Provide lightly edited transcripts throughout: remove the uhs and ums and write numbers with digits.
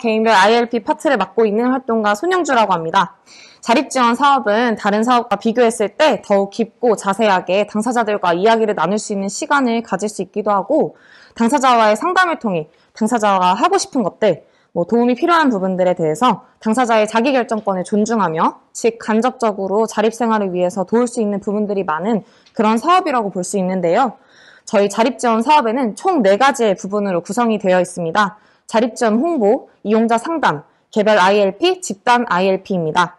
개인별 ILP 파트를 맡고 있는 활동가 손영주라고 합니다. 자립지원 사업은 다른 사업과 비교했을 때 더욱 깊고 자세하게 당사자들과 이야기를 나눌 수 있는 시간을 가질 수 있기도 하고, 당사자와의 상담을 통해 당사자가 하고 싶은 것들, 도움이 필요한 부분들에 대해서 당사자의 자기결정권을 존중하며, 즉 간접적으로 자립생활을 위해서 도울 수 있는 부분들이 많은 그런 사업이라고 볼 수 있는데요. 저희 자립지원 사업에는 총 4가지의 부분으로 구성이 되어 있습니다. 자립지원 홍보, 이용자 상담, 개별 ILP, 집단 ILP입니다.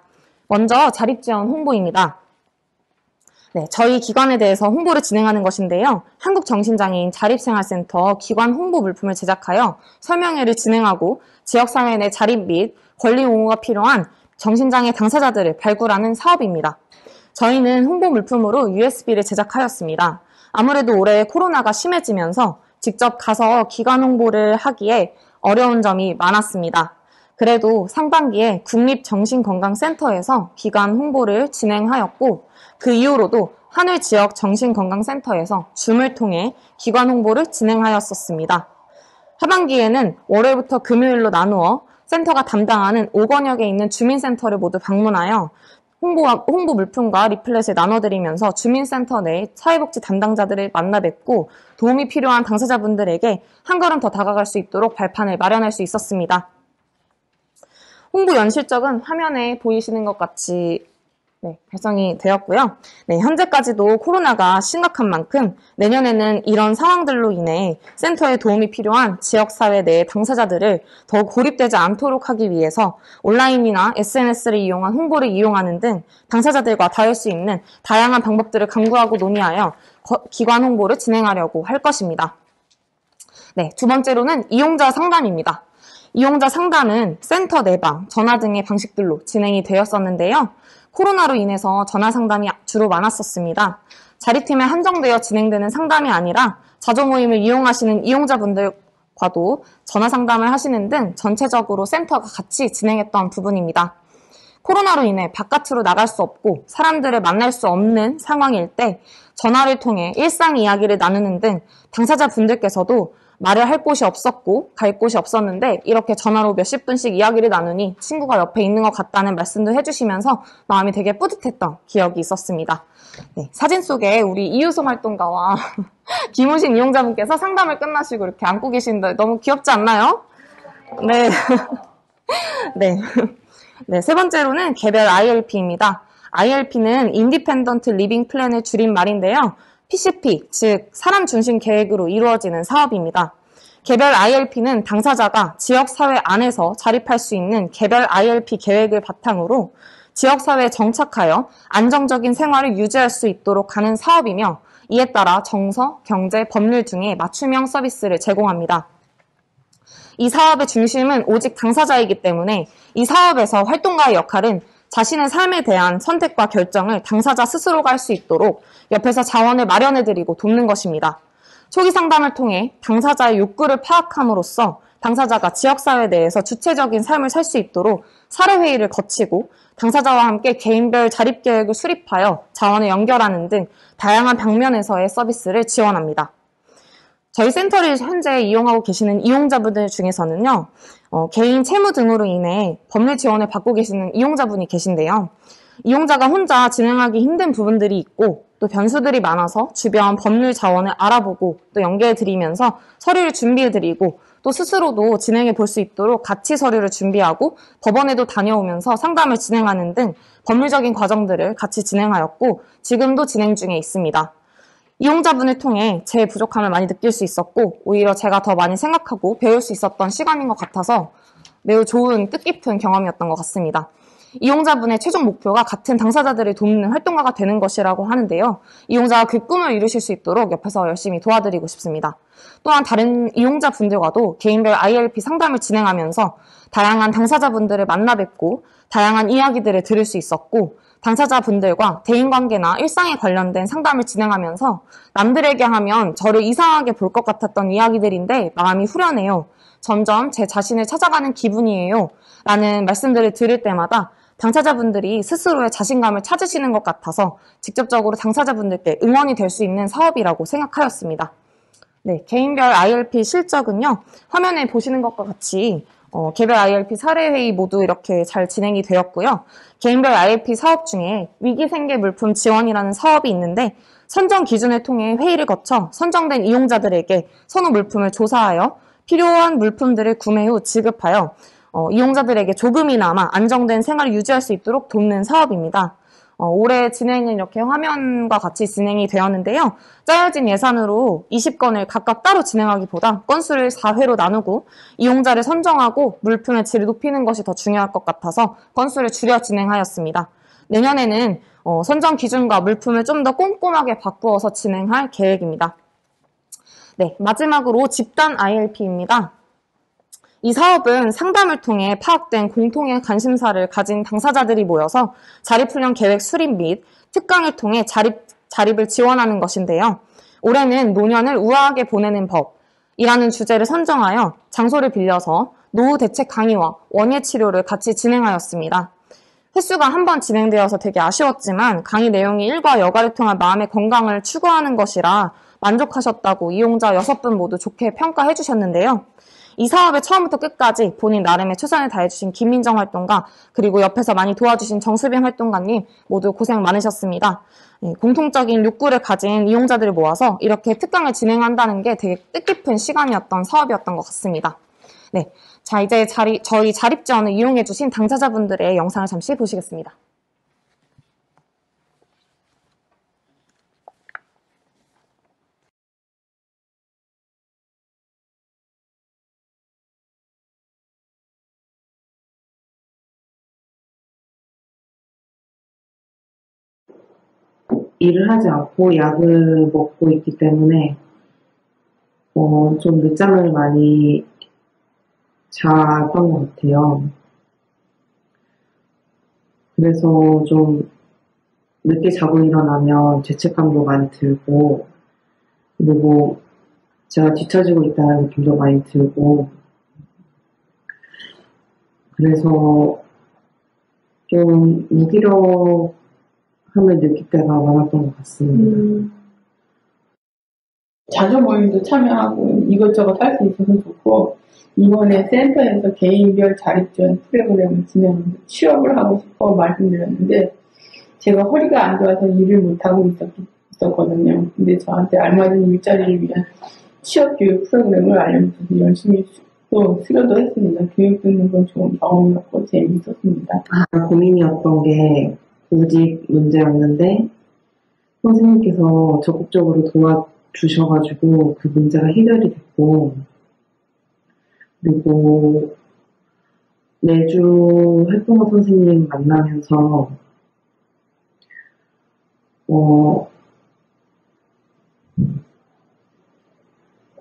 먼저 자립지원 홍보입니다. 네, 저희 기관에 대해서 홍보를 진행하는 것인데요. 한국정신장애인 자립생활센터 기관 홍보 물품을 제작하여 설명회를 진행하고 지역사회 내 자립 및 권리 옹호가 필요한 정신장애 당사자들을 발굴하는 사업입니다. 저희는 홍보 물품으로 USB를 제작하였습니다. 아무래도 올해 코로나가 심해지면서 직접 가서 기관 홍보를 하기에 어려운 점이 많았습니다. 그래도 상반기에 국립정신건강센터에서 기관 홍보를 진행하였고, 그 이후로도 하늘 지역 정신건강센터에서 줌을 통해 기관 홍보를 진행하였었습니다. 하반기에는 월요일부터 금요일로 나누어 센터가 담당하는 5권역에 있는 주민센터를 모두 방문하여 홍보 물품과 리플렛을 나눠드리면서 주민센터 내 사회복지 담당자들을 만나 뵙고 도움이 필요한 당사자분들에게 한 걸음 더 다가갈 수 있도록 발판을 마련할 수 있었습니다. 홍보 연실적은 화면에 보이시는 것 같이 발송이 되었고요. 현재까지도 코로나가 심각한 만큼 내년에는 이런 상황들로 인해 센터에 도움이 필요한 지역사회 내 당사자들을 더욱 고립되지 않도록 하기 위해서 온라인이나 SNS를 이용한 홍보를 이용하는 등 당사자들과 닿을 수 있는 다양한 방법들을 강구하고 논의하여 기관 홍보를 진행하려고 할 것입니다. 두 번째로는 이용자 상담입니다. 이용자 상담은 센터 내방, 전화 등의 방식들로 진행이 되었었는데요. 코로나로 인해서 전화 상담이 주로 많았었습니다. 자립팀에 한정되어 진행되는 상담이 아니라 자조 모임을 이용하시는 이용자분들과도 전화 상담을 하시는 등 전체적으로 센터가 같이 진행했던 부분입니다. 코로나로 인해 바깥으로 나갈 수 없고 사람들을 만날 수 없는 상황일 때 전화를 통해 일상 이야기를 나누는 등 당사자분들께서도 말을 할 곳이 없었고 갈 곳이 없었는데 이렇게 전화로 몇십 분씩 이야기를 나누니 친구가 옆에 있는 것 같다는 말씀도 해주시면서 마음이 되게 뿌듯했던 기억이 있었습니다. 사진 속에 우리 이유솜 활동가와 김우신 이용자분께서 상담을 끝나시고 이렇게 안고 계시는데 너무 귀엽지 않나요? 세 번째로는 개별 ILP입니다. ILP는 인디펜던트 리빙 플랜의 줄임말인데요. PCP, 즉 사람 중심 계획으로 이루어지는 사업입니다. 개별 ILP는 당사자가 지역사회 안에서 자립할 수 있는 개별 ILP 계획을 바탕으로 지역사회에 정착하여 안정적인 생활을 유지할 수 있도록 하는 사업이며, 이에 따라 정서, 경제, 법률 등의 맞춤형 서비스를 제공합니다. 이 사업의 중심은 오직 당사자이기 때문에 이 사업에서 활동가의 역할은 자신의 삶에 대한 선택과 결정을 당사자 스스로가 할 수 있도록 옆에서 자원을 마련해드리고 돕는 것입니다. 초기 상담을 통해 당사자의 욕구를 파악함으로써 당사자가 지역사회 내에서 주체적인 삶을 살 수 있도록 사례회의를 거치고 당사자와 함께 개인별 자립계획을 수립하여 자원을 연결하는 등 다양한 방면에서의 서비스를 지원합니다. 저희 센터를 현재 이용하고 계시는 이용자분들 중에서는요, 개인 채무 등으로 인해 법률 지원을 받고 계시는 이용자분이 계신데요. 이용자가 혼자 진행하기 힘든 부분들이 있고 또 변수들이 많아서 주변 법률 자원을 알아보고 또 연계해드리면서 서류를 준비해드리고 또 스스로도 진행해 볼 수 있도록 같이 서류를 준비하고 법원에도 다녀오면서 상담을 진행하는 등 법률적인 과정들을 같이 진행하였고 지금도 진행 중에 있습니다. 이용자분을 통해 제 부족함을 많이 느낄 수 있었고 오히려 제가 더 많이 생각하고 배울 수 있었던 시간인 것 같아서 매우 좋은 뜻깊은 경험이었던 것 같습니다. 이용자분의 최종 목표가 같은 당사자들을 돕는 활동가가 되는 것이라고 하는데요. 이용자가 그 꿈을 이루실 수 있도록 옆에서 열심히 도와드리고 싶습니다. 또한 다른 이용자분들과도 개인별 ILP 상담을 진행하면서 다양한 당사자분들을 만나 뵙고 다양한 이야기들을 들을 수 있었고 당사자분들과 대인관계나 일상에 관련된 상담을 진행하면서 남들에게 하면 저를 이상하게 볼 것 같았던 이야기들인데 마음이 후련해요. 점점 제 자신을 찾아가는 기분이에요. 라는 말씀들을 들을 때마다 당사자분들이 스스로의 자신감을 찾으시는 것 같아서 직접적으로 당사자분들께 응원이 될 수 있는 사업이라고 생각하였습니다. 개인별 ILP 실적은요, 화면에 보시는 것과 같이 개별 IRP 사례회의 모두 이렇게 잘 진행이 되었고요. 개인별 IRP 사업 중에 위기생계 물품 지원이라는 사업이 있는데 선정 기준을 통해 회의를 거쳐 선정된 이용자들에게 선호 물품을 조사하여 필요한 물품들을 구매 후 지급하여 이용자들에게 조금이나마 안정된 생활을 유지할 수 있도록 돕는 사업입니다. 올해 진행은 이렇게 화면과 같이 진행이 되었는데요. 짜여진 예산으로 20건을 각각 따로 진행하기보다 건수를 4회로 나누고 이용자를 선정하고 물품의 질을 높이는 것이 더 중요할 것 같아서 건수를 줄여 진행하였습니다. 내년에는 선정 기준과 물품을 좀 더 꼼꼼하게 바꾸어서 진행할 계획입니다. 네, 마지막으로 집단 ILP입니다. 이 사업은 상담을 통해 파악된 공통의 관심사를 가진 당사자들이 모여서 자립훈련 계획 수립 및 특강을 통해 자립을 지원하는 것인데요. 올해는 노년을 우아하게 보내는 법이라는 주제를 선정하여 장소를 빌려서 노후 대책 강의와 원예 치료를 같이 진행하였습니다. 횟수가 한 번 진행되어서 되게 아쉬웠지만 강의 내용이 일과 여가를 통한 마음의 건강을 추구하는 것이라 만족하셨다고 이용자 6분 모두 좋게 평가해 주셨는데요. 이 사업에 처음부터 끝까지 본인 나름의 최선을 다해주신 김민정 활동가 그리고 옆에서 많이 도와주신 정수빈 활동가님 모두 고생 많으셨습니다. 공통적인 욕구를 가진 이용자들을 모아서 이렇게 특강을 진행한다는 게 되게 뜻깊은 시간이었던 사업이었던 것 같습니다. 네, 자 이제 저희 자립지원을 이용해주신 당사자분들의 영상을 잠시 보시겠습니다. 일을 하지 않고 약을 먹고 있기 때문에 좀 늦잠을 많이 잤던 것 같아요. 그래서 좀 늦게 자고 일어나면 죄책감도 많이 들고 그리고 제가 뒤처지고 있다는 느낌도 많이 들고 그래서 좀 무기력함을 느낄 때가 많았던 것 같습니다. 자조 모임도 참여하고 이것저것 할 수 있어서 좋고 이번에 센터에서 개인별 자립지원 프로그램을 진행하면서 취업을 하고 싶어 말씀드렸는데 제가 허리가 안 좋아서 일을 못하고 있었거든요. 근데 저한테 알맞은 일자리를 위한 취업교육 프로그램을 알려주셔서 열심히 또 수료도 했습니다. 교육 듣는 건 좋은 경험이었고 재미있었습니다. 고민이었던 게 구직 문제였는데 선생님께서 적극적으로 도와주셔가지고 그 문제가 해결이 됐고 그리고 매주 활동가 선생님 만나면서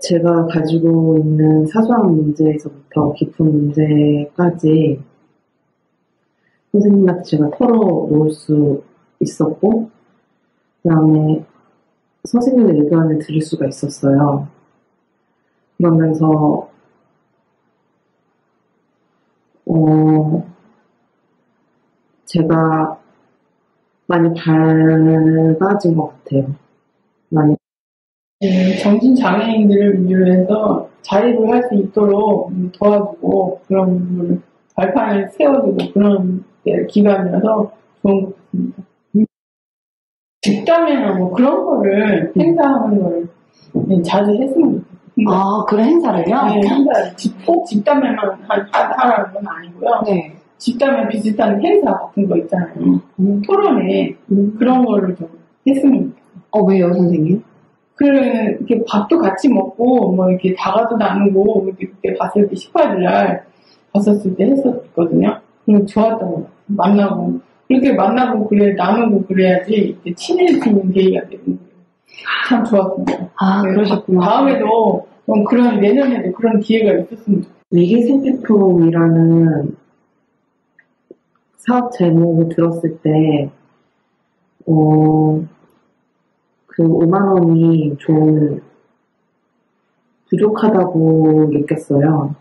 제가 가지고 있는 사소한 문제에서부터 깊은 문제까지 선생님한테 제가 털어놓을 수 있었고 그 다음에 선생님의 의견을 들을 수가 있었어요. 그러면서 제가 많이 밝아진 것 같아요. 많이. 정신장애인들을 위해서 자립을 할 수 있도록 도와주고 그런 걸 발판을 세워주고 그런 기관이라서 좋은 것 같습니다. 집단회나 뭐 그런 거를 행사하는 거를 자주 했으면 좋겠어요. 아, 그런 행사를요? 네, 행사. 꼭 집단회만 하라는 건 아니고요. 네. 집단회 비슷한 행사 같은 거 있잖아요. 토론회 그런 거를 좀 했으면 좋겠어요. 왜요, 선생님? 이렇게 밥도 같이 먹고, 뭐, 이렇게 다가도 나누고, 이렇게 그때 봤을 때 18일 날 봤었을 때 했었거든요. 좋았던 것 같아요. 만나고. 그렇게 만나고, 나누고 그래야지, 이렇게 친해지는 계기가 되는 거예요. 참 좋았습니다. 그러셨구나. 다음에도, 내년에도 그런 기회가 있었으면 좋겠어요. 위기생태품이라는 사업 제목을 들었을 때, 그 5만 원이 좀 부족하다고 느꼈어요.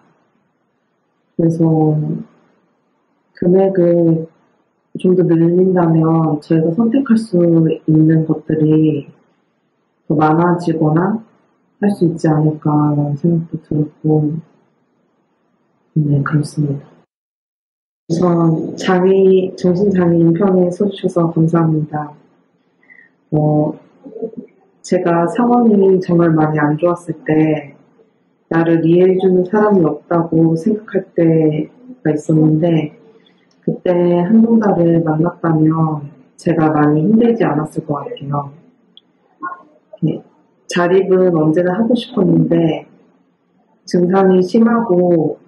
그래서 금액을 좀 더 늘린다면 저희가 선택할 수 있는 것들이 더 많아지거나 할 수 있지 않을까라는 생각도 들었고, 네, 그렇습니다. 우선 정신장애인 편에 서주셔서 감사합니다. 제가 상황이 정말 많이 안 좋았을 때 나를 이해해주는 사람이 없다고 생각할 때가 있었는데 그때 한동자를 만났다면 제가 많이 힘들지 않았을 것 같아요. 네, 자립은 언제나 하고 싶었는데 증상이 심하고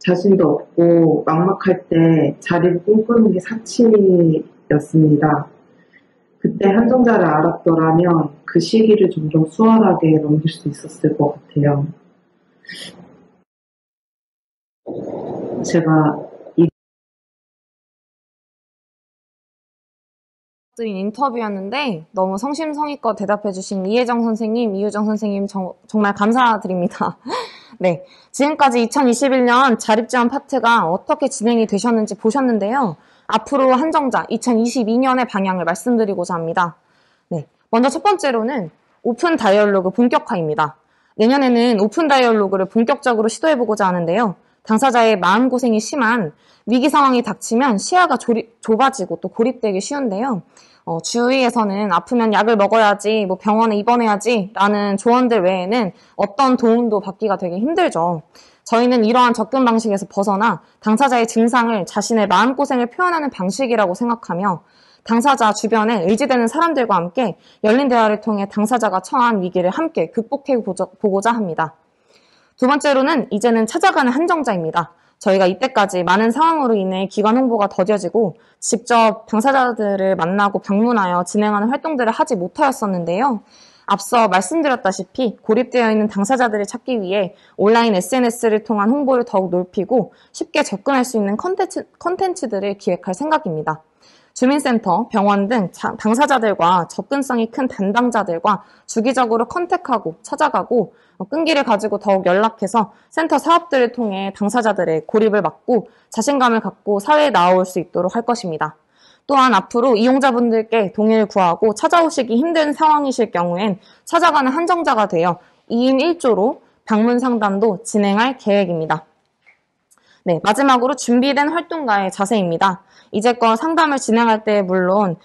자신도 없고 막막할 때 자립을 꿈꾸는 게 사치였습니다. 그때 한정자를 알았더라면 그 시기를 좀 더 수월하게 넘길 수 있었을 것 같아요. 제가 드린 인터뷰였는데 너무 성심성의껏 대답해주신 이혜정 선생님, 이유정 선생님 정말 감사드립니다. 네, 지금까지 2021년 자립지원 파트가 어떻게 진행이 되셨는지 보셨는데요. 앞으로 한정자 2022년의 방향을 말씀드리고자 합니다. 네, 먼저 첫 번째로는 오픈 다이얼로그 본격화입니다. 내년에는 오픈 다이얼로그를 본격적으로 시도해보고자 하는데요. 당사자의 마음고생이 심한 위기 상황이 닥치면 시야가 좁아지고 또 고립되기 쉬운데요. 주위에서는 아프면 약을 먹어야지, 뭐 병원에 입원해야지 라는 조언들 외에는 어떤 도움도 받기가 되게 힘들죠. 저희는 이러한 접근 방식에서 벗어나 당사자의 증상을 자신의 마음고생을 표현하는 방식이라고 생각하며 당사자 주변에 의지되는 사람들과 함께 열린 대화를 통해 당사자가 처한 위기를 함께 극복해 보고자 합니다. 두 번째로는 이제는 찾아가는 한정자입니다. 저희가 이때까지 많은 상황으로 인해 기관 홍보가 더뎌지고 직접 당사자들을 만나고 방문하여 진행하는 활동들을 하지 못하였었는데요. 앞서 말씀드렸다시피 고립되어 있는 당사자들을 찾기 위해 온라인 SNS를 통한 홍보를 더욱 넓히고 쉽게 접근할 수 있는 컨텐츠들을 기획할 생각입니다. 주민센터, 병원 등 당사자들과 접근성이 큰 담당자들과 주기적으로 컨택하고 찾아가고 끈기를 가지고 더욱 연락해서 센터 사업들을 통해 당사자들의 고립을 막고 자신감을 갖고 사회에 나올 수 있도록 할 것입니다. 또한 앞으로 이용자분들께 동의를 구하고 찾아오시기 힘든 상황이실 경우엔 찾아가는 한정자가 되어 2인 1조로 방문 상담도 진행할 계획입니다. 네, 마지막으로 준비된 활동가의 자세입니다. 이제껏 상담을 진행할 때 물론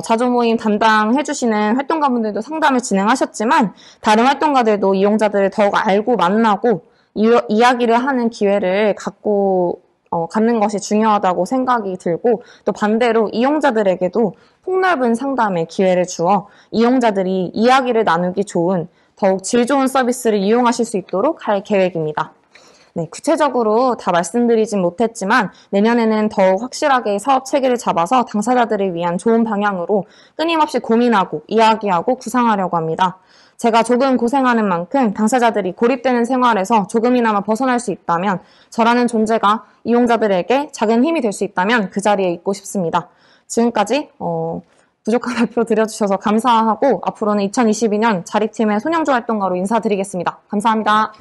자조모임 담당해주시는 활동가분들도 상담을 진행하셨지만 다른 활동가들도 이용자들을 더욱 알고 만나고 이야기를 하는 기회를 갖는 것이 중요하다고 생각이 들고 또 반대로 이용자들에게도 폭넓은 상담의 기회를 주어 이용자들이 이야기를 나누기 좋은 더욱 질 좋은 서비스를 이용하실 수 있도록 할 계획입니다. 네, 구체적으로 다 말씀드리진 못했지만 내년에는 더욱 확실하게 사업 체계를 잡아서 당사자들을 위한 좋은 방향으로 끊임없이 고민하고 이야기하고 구상하려고 합니다. 제가 조금 고생하는 만큼 당사자들이 고립되는 생활에서 조금이나마 벗어날 수 있다면 저라는 존재가 이용자들에게 작은 힘이 될 수 있다면 그 자리에 있고 싶습니다. 지금까지 부족한 발표 드려주셔서 감사하고 앞으로는 2022년 자립팀의 손영주 활동가로 인사드리겠습니다. 감사합니다.